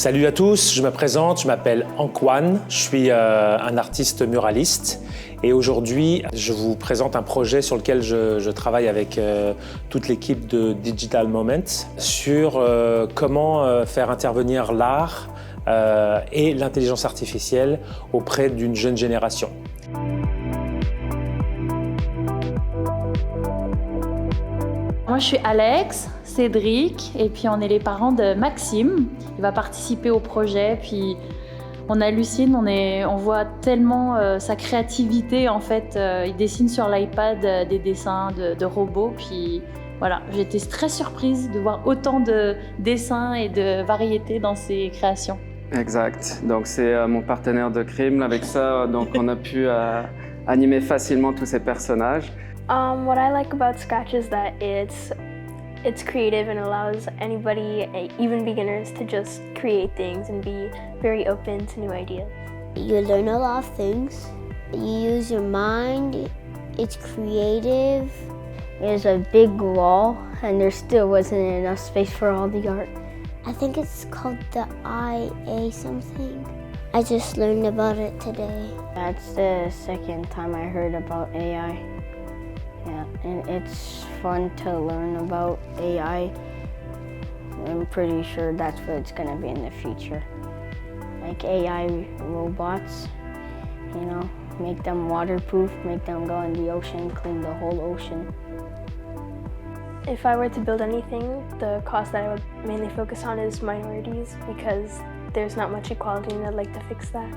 Salut à tous, je me présente, je m'appelle Anquan, je suis un artiste muraliste et aujourd'hui je vous présente un projet sur lequel je travaille avec toute l'équipe de Digital Moment sur comment faire intervenir l'art et l'intelligence artificielle auprès d'une jeune génération. Moi, je suis Alex, Cédric, et puis on est les parents de Maxime. Il va participer au projet, puis on hallucine, on voit tellement sa créativité en fait. Il dessine sur l'iPad des dessins de robots, puis voilà, j'étais très surprise de voir autant de dessins et de variétés dans ses créations. Exact, donc c'est mon partenaire de crime. Avec ça, donc on a pu animer facilement tous ces personnages. What I like about Scratch is that it's creative and allows anybody, even beginners, to just create things and be very open to new ideas. You learn a lot of things. You use your mind. It's creative. There's a big wall and there still wasn't enough space for all the art. I think it's called the IA something. I just learned about it today. That's the second time I heard about AI. Yeah, and it's fun to learn about AI. I'm pretty sure that's what it's gonna be in the future. Like AI robots, you know, make them waterproof, make them go in the ocean, clean the whole ocean. If I were to build anything, the cause that I would mainly focus on is minorities because there's not much equality and I'd like to fix that.